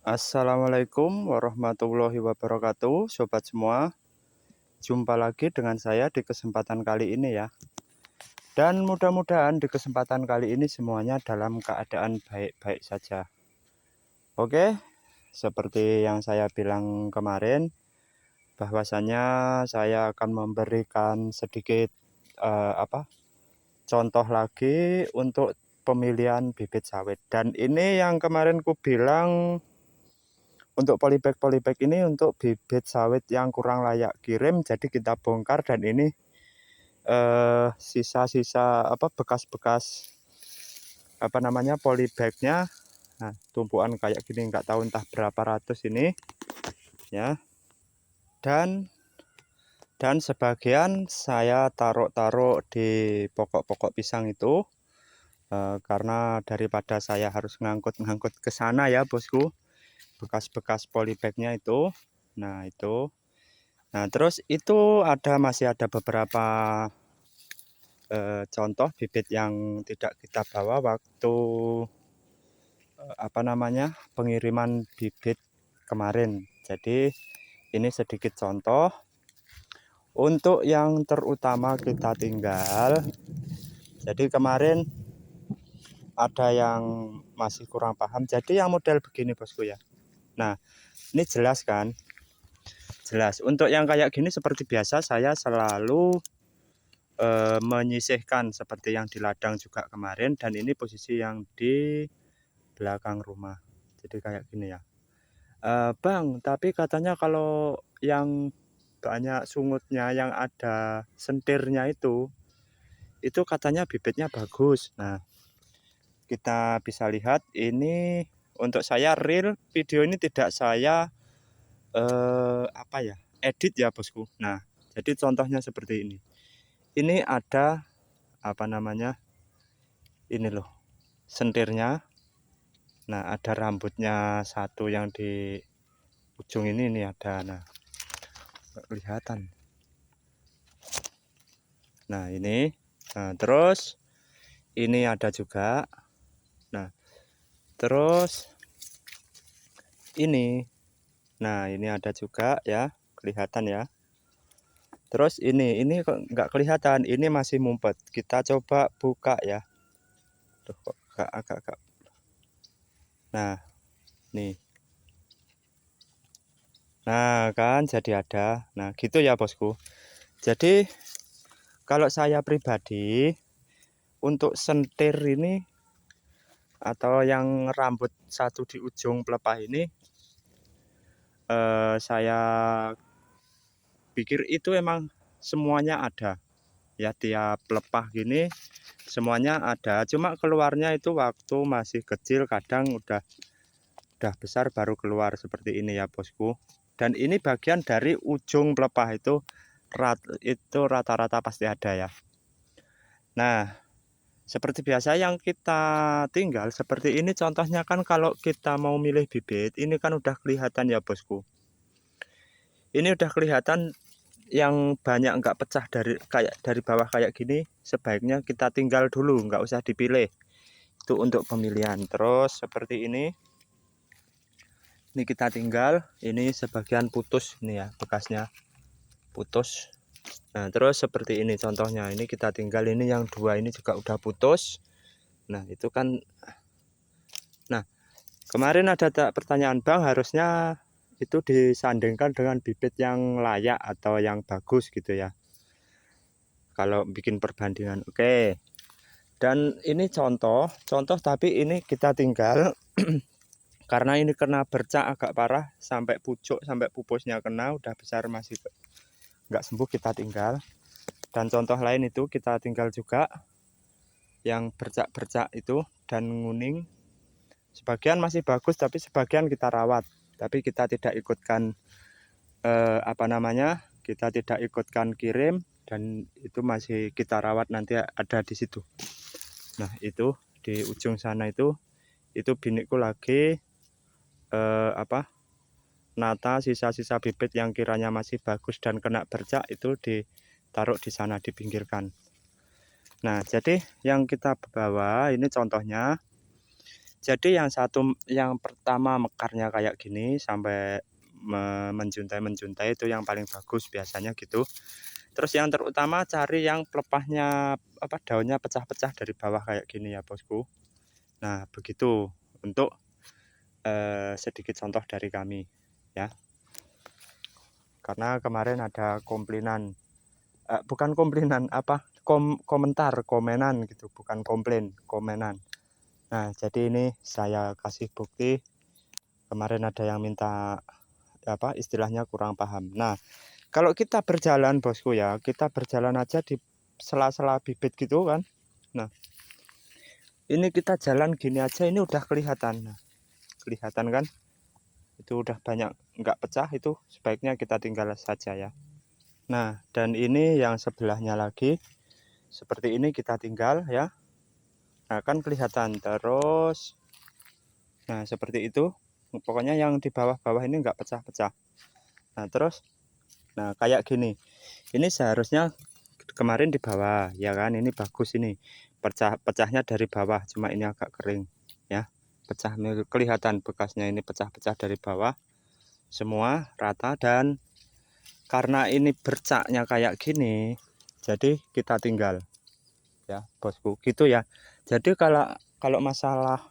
Assalamualaikum warahmatullahi wabarakatuh, sobat semua. Jumpa lagi dengan saya di kesempatan kali ini ya. Dan mudah-mudahan di kesempatan kali ini semuanya dalam keadaan baik-baik saja. Oke, seperti yang saya bilang kemarin, bahwasanya saya akan memberikan sedikit contoh lagi untuk pemilihan bibit sawit. Dan ini yang kemarin ku bilang, untuk polybag ini untuk bibit sawit yang kurang layak kirim, jadi kita bongkar. Dan ini sisa-sisa bekas-bekas polybagnya. Nah, tumpuan kayak gini, nggak tahu entah berapa ratus ini ya. Dan sebagian saya taruh di pokok-pokok pisang itu, karena daripada saya harus ngangkut ke sana ya bosku, bekas-bekas polybagnya itu. Nah itu, nah terus itu masih ada beberapa contoh bibit yang tidak kita bawa waktu pengiriman bibit kemarin. Jadi ini sedikit contoh untuk yang terutama kita tinggal. Jadi kemarin ada yang masih kurang paham, jadi yang model begini bosku ya. Nah ini jelas kan, jelas. Untuk yang kayak gini seperti biasa saya selalu menyisihkan seperti yang di ladang juga kemarin. Dan ini posisi yang di belakang rumah, jadi kayak gini ya. Bang, tapi katanya kalau yang banyak sungutnya, yang ada sentirnya itu katanya bibitnya bagus. Nah kita bisa lihat ini, untuk saya real video ini tidak saya edit ya bosku. Nah jadi contohnya seperti ini ada ini loh sentirnya. Nah ada rambutnya satu yang di ujung ini ada. Nah nggak kelihatan. Nah ini, nah terus ini ada juga. Nah terus ini, nah ini ada juga ya, kelihatan ya. Terus ini kok nggak kelihatan, ini masih mumpet. Kita coba buka ya. Tuh kok agak. Nah nih, nah kan jadi ada. Nah gitu ya bosku. Jadi kalau saya pribadi untuk sentir ini atau yang rambut satu di ujung pelepah ini, saya pikir itu emang semuanya ada ya, tiap pelepah gini semuanya ada. Cuma keluarnya itu waktu masih kecil, kadang udah besar baru keluar seperti ini ya bosku. Dan ini bagian dari ujung pelepah itu rata-rata pasti ada ya. Nah seperti biasa yang kita tinggal seperti ini contohnya kan. Kalau kita mau milih bibit ini kan udah kelihatan ya bosku, ini udah kelihatan yang banyak nggak pecah dari bawah kayak gini. Sebaiknya kita tinggal dulu, nggak usah dipilih itu untuk pemilihan. Terus seperti ini kita tinggal, ini sebagian putus ini ya, bekasnya putus. Nah terus seperti ini contohnya, ini kita tinggal, ini yang dua ini juga udah putus. Nah itu kan. Nah kemarin ada pertanyaan, bang harusnya itu disandingkan dengan bibit yang layak atau yang bagus gitu ya, kalau bikin perbandingan. Oke, dan ini contoh tapi ini kita tinggal karena ini kena bercak agak parah, sampai pucuk, sampai pupusnya kena, udah besar masih nggak sembuh, kita tinggal. Dan contoh lain itu kita tinggal juga, yang bercak-bercak itu dan nguning. Sebagian masih bagus tapi sebagian kita rawat, tapi kita tidak ikutkan kita tidak ikutkan kirim, dan itu masih kita rawat, nanti ada di situ. Nah itu di ujung sana itu binikku lagi nata sisa-sisa bibit yang kiranya masih bagus dan kena bercak, itu ditaruh di sana, dipinggirkan. Nah jadi yang kita bawa ini contohnya, Jadi yang pertama mekarnya kayak gini sampai menjuntai itu yang paling bagus biasanya gitu. Terus yang terutama cari yang pelepahnya daunnya pecah-pecah dari bawah kayak gini ya bosku. Nah begitu untuk sedikit contoh dari kami ya. Karena kemarin ada komplainan, bukan komplainan komenan gitu, bukan komplain, komenan. Nah jadi ini saya kasih bukti. Kemarin ada yang minta istilahnya kurang paham. Nah kalau kita berjalan bosku ya, kita berjalan aja di sela-sela bibit gitu kan. Nah ini kita jalan gini aja ini udah kelihatan. Nah, kelihatan kan, itu udah banyak nggak pecah, itu sebaiknya kita tinggal saja ya. Nah dan ini yang sebelahnya lagi seperti ini kita tinggal ya. Nah kan kelihatan terus. Nah seperti itu, pokoknya yang di bawah-bawah ini nggak pecah-pecah. Nah terus, nah kayak gini, ini seharusnya kemarin di bawah ya kan, ini bagus, ini pecahnya dari bawah, cuma ini agak kering ya, pecah, kelihatan bekasnya, ini pecah-pecah dari bawah semua rata. Dan karena ini bercaknya kayak gini, jadi kita tinggal ya bosku gitu ya. Jadi kalau masalah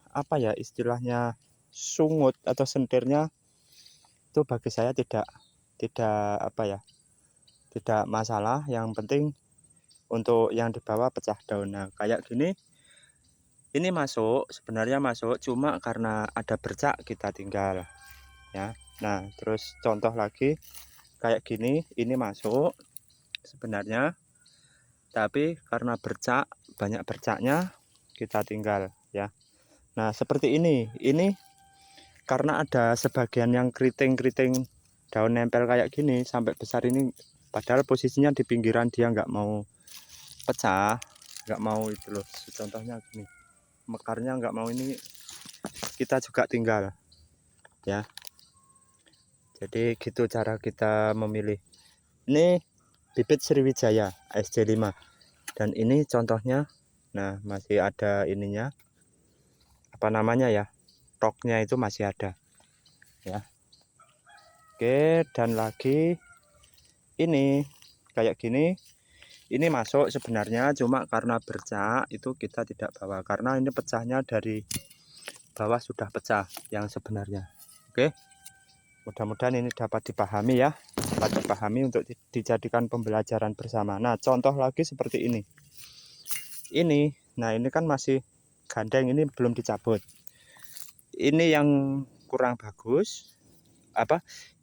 istilahnya sungut atau sentirnya itu bagi saya tidak tidak masalah. Yang penting untuk yang di bawah pecah daun. Nah kayak gini ini sebenarnya masuk, cuma karena ada bercak kita tinggal ya. Nah terus contoh lagi kayak gini, ini masuk sebenarnya, tapi karena banyak bercaknya kita tinggal ya. Nah seperti ini karena ada sebagian yang keriting daun nempel kayak gini sampai besar ini, padahal posisinya di pinggiran, dia nggak mau pecah, nggak mau itu loh. Contohnya gini, mekarnya nggak mau, ini kita juga tinggal ya. Jadi gitu cara kita memilih. Ini bibit Sriwijaya SJ5 dan ini contohnya. Nah masih ada ininya, roknya itu masih ada ya. Oke, dan lagi ini kayak gini, ini masuk sebenarnya, cuma karena bercak itu kita tidak bawa, karena ini pecahnya dari bawah sudah pecah yang sebenarnya. Oke, mudah-mudahan ini dapat dipahami ya, dapat dipahami untuk dijadikan pembelajaran bersama. Nah contoh lagi seperti ini, nah ini kan masih gandeng, ini belum dicabut. Ini yang kurang bagus,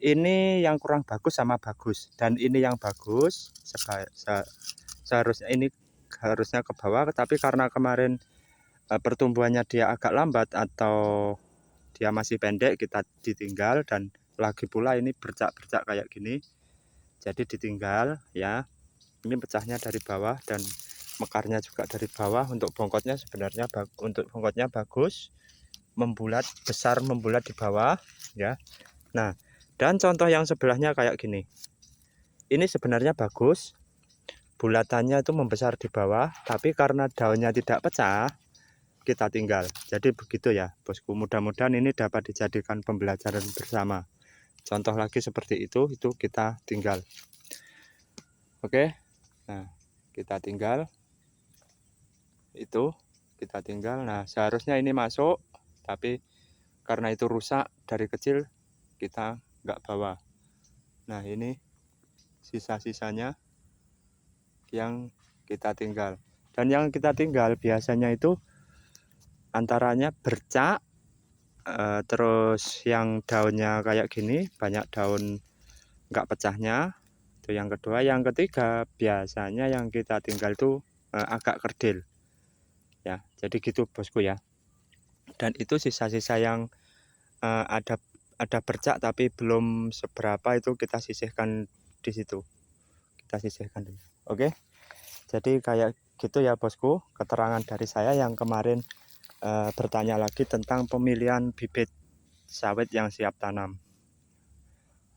ini yang kurang bagus sama bagus, dan ini yang bagus. Seharusnya ini harusnya ke bawah, tapi karena kemarin pertumbuhannya dia agak lambat atau dia masih pendek, kita ditinggal. Dan lagi pula ini bercak-bercak kayak gini, jadi ditinggal ya. Ini pecahnya dari bawah dan mekarnya juga dari bawah. Untuk bongkotnya sebenarnya bagus, besar membulat di bawah ya. Nah dan contoh yang sebelahnya kayak gini, ini sebenarnya bagus, bulatannya itu membesar di bawah, tapi karena daunnya tidak pecah kita tinggal. Jadi begitu ya bosku, mudah-mudahan ini dapat dijadikan pembelajaran bersama. Contoh lagi seperti itu kita tinggal. Oke, nah kita tinggal, kita tinggal. Nah seharusnya ini masuk, tapi karena itu rusak dari kecil kita nggak bawa. Nah ini sisa-sisanya yang kita tinggal. Dan yang kita tinggal biasanya itu antaranya bercak, terus yang daunnya kayak gini, banyak daun nggak pecahnya, itu yang kedua. Yang ketiga biasanya yang kita tinggal itu agak kerdil ya. Jadi gitu bosku ya. Dan itu sisa-sisa yang ada bercak tapi belum seberapa, itu kita sisihkan di situ, kita sisihkan dulu. Oke, jadi kayak gitu ya bosku, keterangan dari saya yang kemarin bertanya lagi tentang pemilihan bibit sawit yang siap tanam.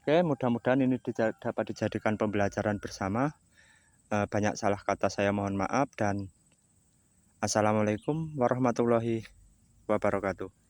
Oke, mudah-mudahan ini dapat dijadikan pembelajaran bersama. Banyak salah kata saya mohon maaf, dan assalamualaikum warahmatullahi wabarakatuh.